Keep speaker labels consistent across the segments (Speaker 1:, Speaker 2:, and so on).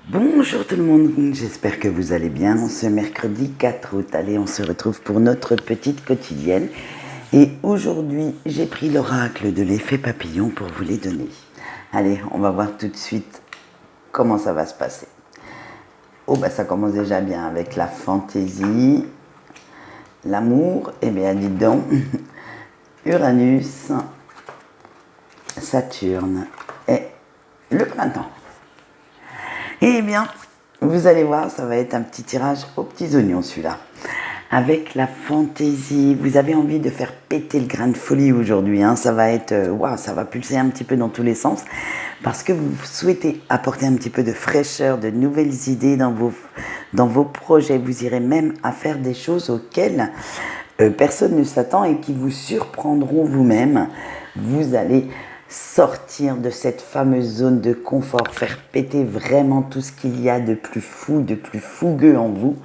Speaker 1: Bonjour tout le monde, j'espère que vous allez bien. Ce mercredi 4 août, allez, on se retrouve pour notre petite quotidienne. Et aujourd'hui, j'ai pris l'oracle de l'effet papillon pour vous les donner. Allez, on va voir tout de suite comment ça va se passer. Oh, bah ça commence déjà bien avec la fantaisie, l'amour, et bien dites donc, Uranus, Saturne et le printemps. Eh bien, vous allez voir, ça va être un petit tirage aux petits oignons celui-là. Avec la fantaisie, vous avez envie de faire péter le grain de folie aujourd'hui. Ça va être, ça va pulser un petit peu dans tous les sens. Parce que vous souhaitez apporter un petit peu de fraîcheur, de nouvelles idées dans vos projets. Vous irez même à faire des choses auxquelles personne ne s'attend et qui vous surprendront vous-même. Vous allez sortir de cette fameuse zone de confort, faire péter vraiment tout ce qu'il y a de plus fou, de plus fougueux en vous,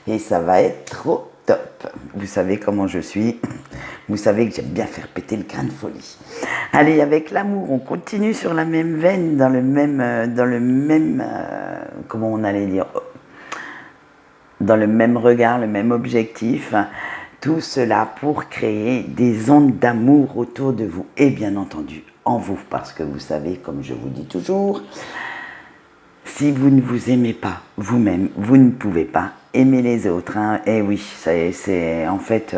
Speaker 1: et ça va être trop top. Vous savez comment je suis, vous savez que j'aime bien faire péter le grain de folie. Allez, avec l'amour, on continue sur la même veine, dans le même comment on allait dire, dans le même regard, le même objectif. Tout cela pour créer des ondes d'amour autour de vous et bien entendu en vous, parce que vous savez, comme je vous dis toujours, si vous ne vous aimez pas vous-même, vous ne pouvez pas aimer les autres. Et oui, c'est en fait,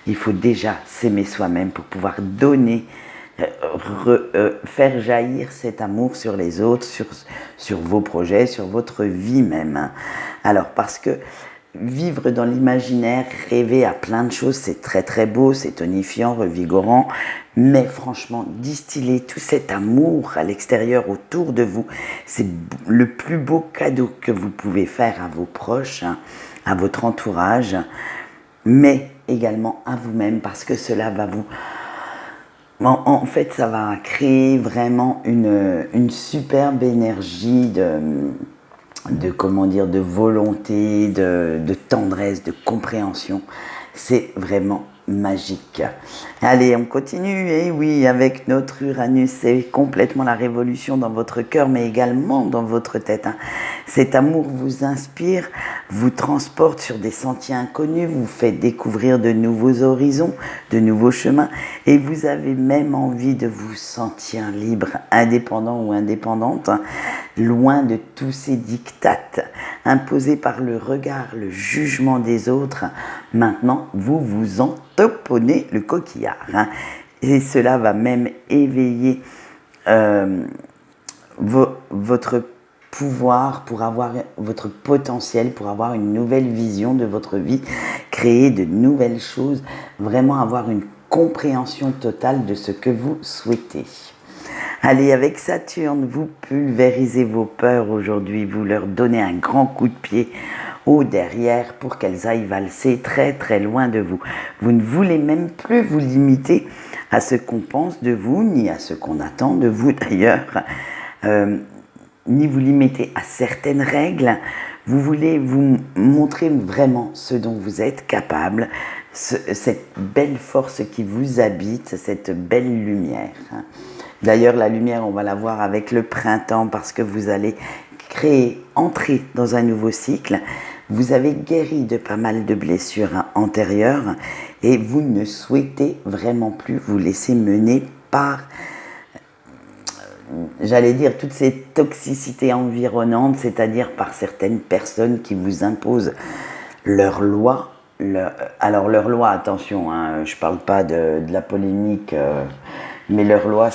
Speaker 1: il faut déjà s'aimer soi-même pour pouvoir donner, faire jaillir cet amour sur les autres, sur vos projets, sur votre vie même. Alors, parce que vivre dans l'imaginaire, rêver à plein de choses, c'est très très beau, c'est tonifiant, revigorant, mais franchement, distiller tout cet amour à l'extérieur autour de vous, c'est le plus beau cadeau que vous pouvez faire à vos proches, à votre entourage, mais également à vous-même, parce que cela va vous... En fait, ça va créer vraiment une superbe énergie de volonté, de tendresse, de compréhension. C'est vraiment magique. Allez, on continue. Et oui, avec notre Uranus, c'est complètement la révolution dans votre cœur, mais également dans votre tête. Cet amour vous inspire, vous transporte sur des sentiers inconnus, vous fait découvrir de nouveaux horizons, de nouveaux chemins, et vous avez même envie de vous sentir libre, indépendant ou indépendante, loin de tous ces dictates imposés par le regard, le jugement des autres. Maintenant, vous vous en tamponnez le coquillard. Et cela va même éveiller votre pouvoir pour avoir votre potentiel, pour avoir une nouvelle vision de votre vie, créer de nouvelles choses, vraiment avoir une compréhension totale de ce que vous souhaitez. Allez, avec Saturne, vous pulvérisez vos peurs aujourd'hui, vous leur donnez un grand coup de pied au derrière pour qu'elles aillent valser très très loin de vous. Vous ne voulez même plus vous limiter à ce qu'on pense de vous, ni à ce qu'on attend de vous d'ailleurs, ni vous limiter à certaines règles. Vous voulez vous montrer vraiment ce dont vous êtes capable, cette belle force qui vous habite, cette belle lumière. D'ailleurs, la lumière, on va la voir avec le printemps parce que vous allez entrer dans un nouveau cycle. Vous avez guéri de pas mal de blessures antérieures et vous ne souhaitez vraiment plus vous laisser mener par, j'allais dire, toutes ces toxicités environnantes, c'est-à-dire par certaines personnes qui vous imposent leurs lois. Alors, leurs lois, attention, je ne parle pas de la polémique... mais leur loi,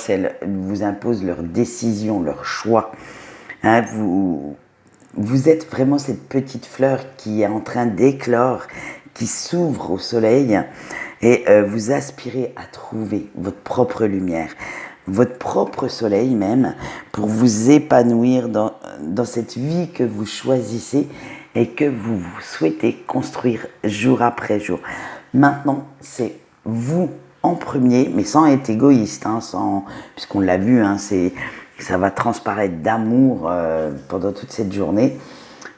Speaker 1: vous impose leurs décisions, leurs choix. Vous êtes vraiment cette petite fleur qui est en train d'éclore, qui s'ouvre au soleil, et vous aspirez à trouver votre propre lumière, votre propre soleil même, pour vous épanouir dans cette vie que vous choisissez et que vous souhaitez construire jour après jour. Maintenant, c'est vous en premier, mais sans être égoïste, puisqu'on l'a vu, ça va transparaître d'amour pendant toute cette journée,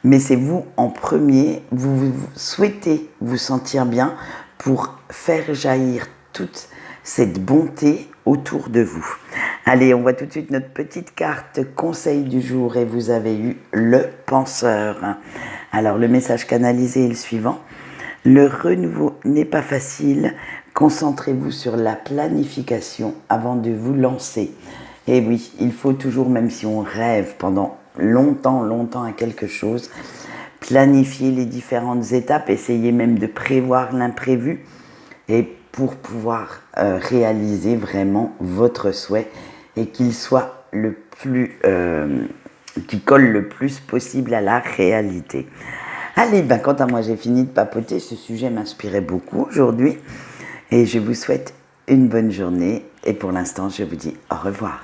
Speaker 1: mais c'est vous en premier, vous souhaitez vous sentir bien pour faire jaillir toute cette bonté autour de vous. Allez, on voit tout de suite notre petite carte conseil du jour et vous avez eu le penseur. Alors, le message canalisé est le suivant. Le renouveau n'est pas facile. Concentrez-vous sur la planification avant de vous lancer. Et oui, il faut toujours, même si on rêve pendant longtemps à quelque chose, planifier les différentes étapes, essayer même de prévoir l'imprévu et pour pouvoir réaliser vraiment votre souhait et qu'il soit le plus, qui colle le plus possible à la réalité. Allez, quant à moi, j'ai fini de papoter. Ce sujet m'inspirait beaucoup aujourd'hui et je vous souhaite une bonne journée et pour l'instant, je vous dis au revoir.